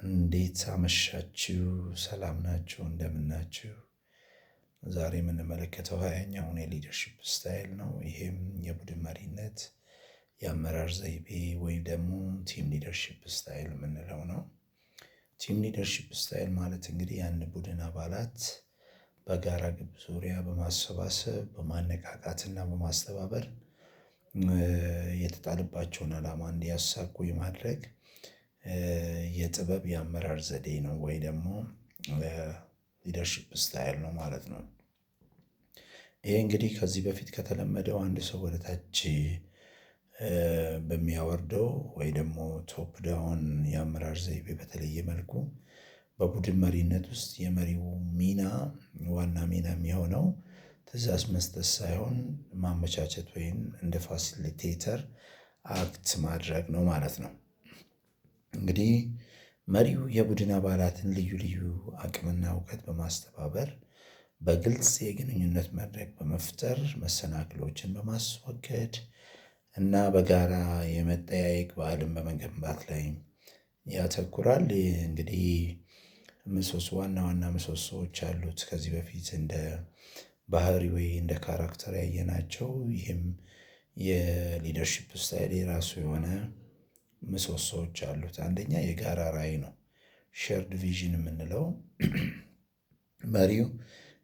እንዴት አመሻችሁ? ሰላም ናችሁ? እንደምን ናችሁ? ዛሬ የምንመለከተው 20ኛውን የሊደርሺፕ ስታይል ነው። ይሄም የቡድን መሪነት የአመራር ዘይቤ ወይም ደግሞ ቲም ሊደርሺፕ ስታይል የምንለው ነው። ቲም ሊደርሺፕ ስታይል ማለት እንግዲህ ያን ቡድን አባላት በጋራ ግብ ዙሪያ በማሰባሰብ በማነቃቃትና በማስተባበር የተጣለባቸውን ዓላማ እንዲያሳኩ የማድረግ የጥበብ የአመራር ዘዴ ነው ወይ ደግሞ ሊደርሺፕ ስታይል ነው ማለት ነው። ይሄ እንግዲህ ከዚህ በፊት ከተለመደው አንድ ሰው ወደ ታች በሚያወርደው ወይ ደግሞ ቶፕ ዳውን የአመራር ዘይቤ በተለየ መልኩ በቡድን መሪነት ውስጥ የመሪው ሚና ዋና ሚና የሚሆነው ትዕዛዝ መስጠት ሳይሆን ማመቻቸት ወይም እንደ ፋሲሊቴተር አክት ማድረግ ነው ማለት ነው። እንግዲህ መሪው የቡድን አባላትን ልዩ ልዩ አቅምና እውቀት በማስተባበር በግልጽ የግንኙነት መድረክ በመፍጠር መሰናክሎችን በማስወገድ እና በጋራ የመጠያየቅ ባህልን በመገንባት ላይ ያተኩራል። እንግዲህ ዋና ዋና ምሰሶዎች አሉት። ከዚህ በፊት እንደ ባህሪ ወይ እንደ ካራክተር ያየናቸው። ይህም የሊደርሺፕ ስታይል የራሱ የሆነ ምሰሶዎች አሉት። አንደኛ የጋራ ራዕይ ነው። ሼርድ ቪዥን የምንለው መሪው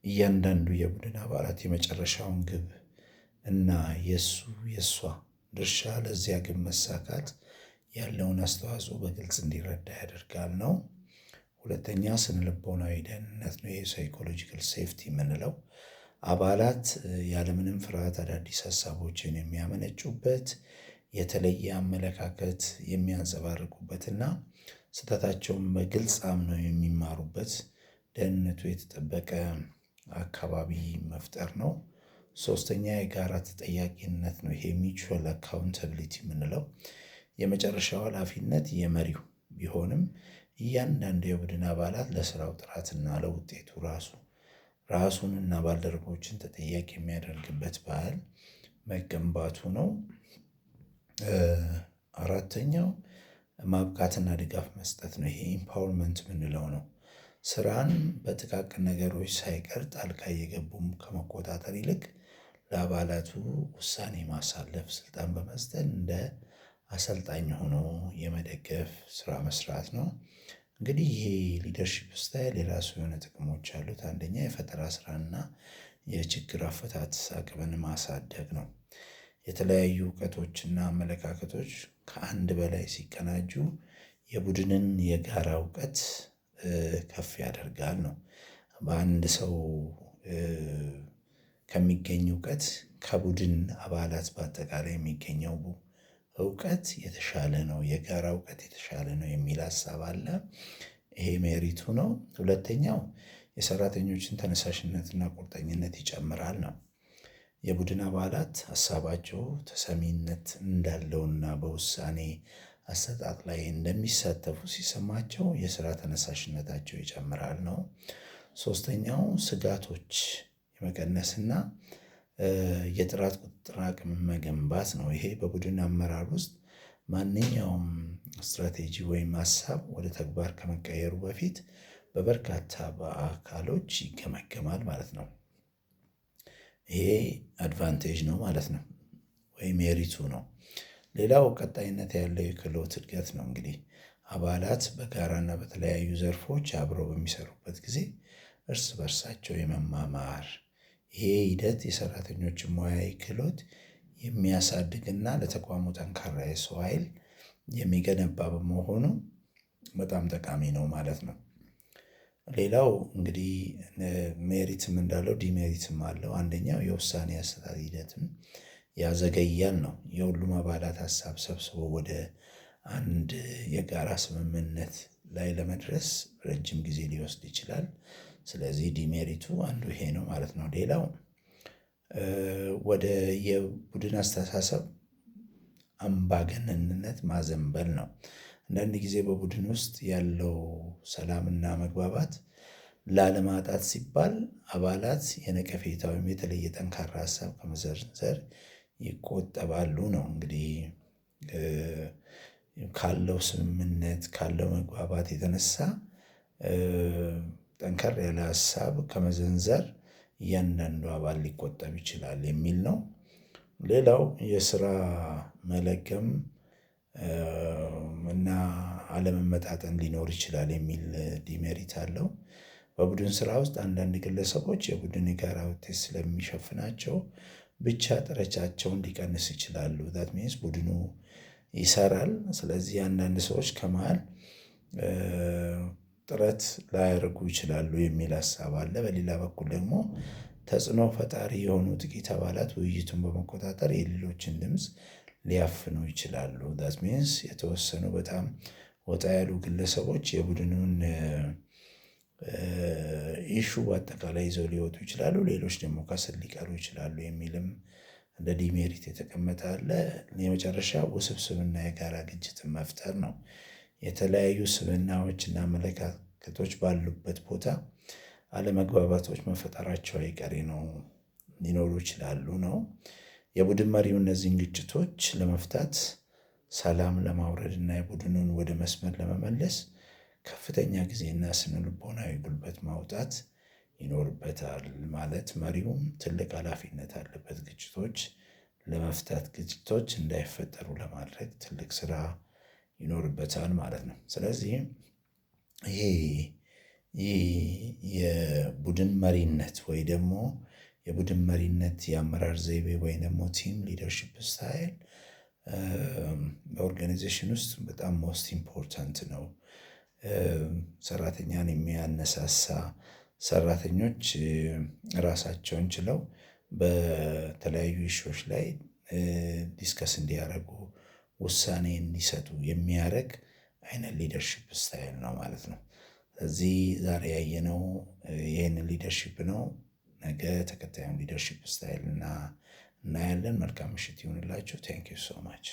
እያንዳንዱ የቡድን አባላት የመጨረሻውን ግብ እና የእሷ ድርሻ ለዚያ ግብ መሳካት ያለውን አስተዋጽኦ በግልጽ እንዲረዳ ያደርጋል ነው። ሁለተኛ ስነልቦናዊ ደህንነት ነው። የሳይኮሎጂካል ሴፍቲ የምንለው አባላት ያለምንም ፍርሃት አዳዲስ ሀሳቦችን የሚያመነጩበት የተለየ አመለካከት የሚያንጸባርቁበትና ስህተታቸውን በግልጽ አምነው የሚማሩበት ደህንነቱ የተጠበቀ አካባቢ መፍጠር ነው። ሶስተኛ የጋራ ተጠያቂነት ነው። ይሄ ሚቹዋል አካውንታብሊቲ የምንለው የመጨረሻው ኃላፊነት የመሪው ቢሆንም እያንዳንዱ የቡድን አባላት ለስራው ጥራትና ለውጤቱ ራሱንና ባልደረቦችን ተጠያቂ የሚያደርግበት ባህል መገንባቱ ነው። አራተኛው ማብቃትና ድጋፍ መስጠት ነው። ይሄ ኢምፓወርመንት የምንለው ነው። ስራን በጥቃቅን ነገሮች ሳይቀር ጣልቃ እየገቡም ከመቆጣጠር ይልቅ ለአባላቱ ውሳኔ ማሳለፍ ስልጣን በመስጠት እንደ አሰልጣኝ ሆኖ የመደገፍ ስራ መስራት ነው። እንግዲህ ይሄ ሊደርሺፕ ስታይል የራሱ የሆነ ጥቅሞች አሉት። አንደኛ የፈጠራ ስራና የችግር አፈታት አቅምን ማሳደግ ነው። የተለያዩ እውቀቶችና አመለካከቶች ከአንድ በላይ ሲቀናጁ የቡድንን የጋራ እውቀት ከፍ ያደርጋል ነው። በአንድ ሰው ከሚገኝ እውቀት ከቡድን አባላት በአጠቃላይ የሚገኘው እውቀት የተሻለ ነው፣ የጋራ እውቀት የተሻለ ነው የሚል ሀሳብ አለ። ይሄ ሜሪቱ ነው። ሁለተኛው የሰራተኞችን ተነሳሽነትና ቁርጠኝነት ይጨምራል ነው። የቡድን አባላት ሀሳባቸው ተሰሚነት እንዳለውና በውሳኔ አሰጣጥ ላይ እንደሚሳተፉ ሲሰማቸው የስራ ተነሳሽነታቸው ይጨምራል ነው። ሶስተኛው ስጋቶች የመቀነስና የጥራት ቁጥጥር አቅም መገንባት ነው። ይሄ በቡድን አመራር ውስጥ ማንኛውም ስትራቴጂ ወይም ሀሳብ ወደ ተግባር ከመቀየሩ በፊት በበርካታ አካሎች ይገመገማል ማለት ነው። ይሄ አድቫንቴጅ ነው ማለት ነው፣ ወይም ሜሪቱ ነው። ሌላው ቀጣይነት ያለው የክህሎት እድገት ነው። እንግዲህ አባላት በጋራና በተለያዩ ዘርፎች አብረው በሚሰሩበት ጊዜ እርስ በርሳቸው የመማማር ይሄ ሂደት የሰራተኞችን ሙያዊ ክህሎት የሚያሳድግና ለተቋሙ ጠንካራ የሰው ኃይል የሚገነባ በመሆኑ በጣም ጠቃሚ ነው ማለት ነው። ሌላው እንግዲህ ሜሪትም እንዳለው ዲሜሪትም አለው። አንደኛው የውሳኔ አሰጣጥ ሂደትም ያዘገያል ነው። የሁሉም አባላት ሀሳብ ሰብስቦ ወደ አንድ የጋራ ስምምነት ላይ ለመድረስ ረጅም ጊዜ ሊወስድ ይችላል። ስለዚህ ዲሜሪቱ አንዱ ይሄ ነው ማለት ነው። ሌላው ወደ የቡድን አስተሳሰብ አምባገነንነት ማዘንበል ነው። አንዳንድ ጊዜ በቡድን ውስጥ ያለው ሰላምና መግባባት ላለማጣት ሲባል አባላት የነቀፌታ ወይም የተለየ ጠንካራ ሀሳብ ከመዘርዘር ይቆጠባሉ ነው። እንግዲህ ካለው ስምምነት ካለው መግባባት የተነሳ ጠንከር ያለ ሀሳብ ከመዘንዘር እያንዳንዱ አባል ሊቆጠብ ይችላል የሚል ነው። ሌላው የስራ መለገም እና አለመመጣጠን ሊኖር ይችላል የሚል ዲሜሪት አለው። በቡድን ስራ ውስጥ አንዳንድ ግለሰቦች የቡድን የጋራ ውጤት ስለሚሸፍናቸው ብቻ ጥረቻቸውን ሊቀንስ ይችላሉ። ዛት ሚንስ ቡድኑ ይሰራል። ስለዚህ አንዳንድ ሰዎች ከመሃል ጥረት ላያደርጉ ይችላሉ የሚል ሀሳብ አለ። በሌላ በኩል ደግሞ ተጽዕኖ ፈጣሪ የሆኑ ጥቂት አባላት ውይይቱን በመቆጣጠር የሌሎችን ድምፅ ሊያፍኑ ይችላሉ። ዛት ሚንስ የተወሰኑ በጣም ወጣ ያሉ ግለሰቦች የቡድኑን ኢሹ በአጠቃላይ ይዘው ሊወጡ ይችላሉ። ሌሎች ደግሞ ከስር ሊቀሩ ይችላሉ የሚልም እንደ ዲሜሪት የተቀመጠ አለ። የመጨረሻ ውስብስብና የጋራ ግጭትን መፍጠር ነው። የተለያዩ ስብዕናዎችና አመለካከቶች ባሉበት ቦታ አለመግባባቶች መፈጠራቸው አይቀሬ ነው፣ ሊኖሩ ይችላሉ ነው። የቡድን መሪው እነዚህን ግጭቶች ለመፍታት ሰላም ለማውረድ እና የቡድኑን ወደ መስመር ለመመለስ ከፍተኛ ጊዜና ስነልቦናዊ ጉልበት ማውጣት ይኖርበታል። ማለት መሪውም ትልቅ ኃላፊነት አለበት። ግጭቶች ለመፍታት ግጭቶች እንዳይፈጠሩ ለማድረግ ትልቅ ስራ ይኖርበታል ማለት ነው። ስለዚህ ይሄ የቡድን መሪነት ወይ ደግሞ የቡድን መሪነት የአመራር ዘይቤ ወይ ደግሞ ቲም ሊደርሺፕ ስታይል በኦርጋናይዜሽን ውስጥ በጣም ሞስት ኢምፖርታንት ነው። ሰራተኛን የሚያነሳሳ፣ ሰራተኞች ራሳቸውን ችለው በተለያዩ ኢሹዎች ላይ ዲስከስ እንዲያደርጉ፣ ውሳኔ እንዲሰጡ የሚያደርግ አይነት ሊደርሺፕ ስታይል ነው ማለት ነው። እዚህ ዛሬ ያየነው ይህንን ሊደርሺፕ ነው። ነገ ተከታዩን ሊደርሺፕ ስታይል እናያለን። መልካም ምሽት ይሁንላችሁ። ቴንክ ዩ ሶ ማች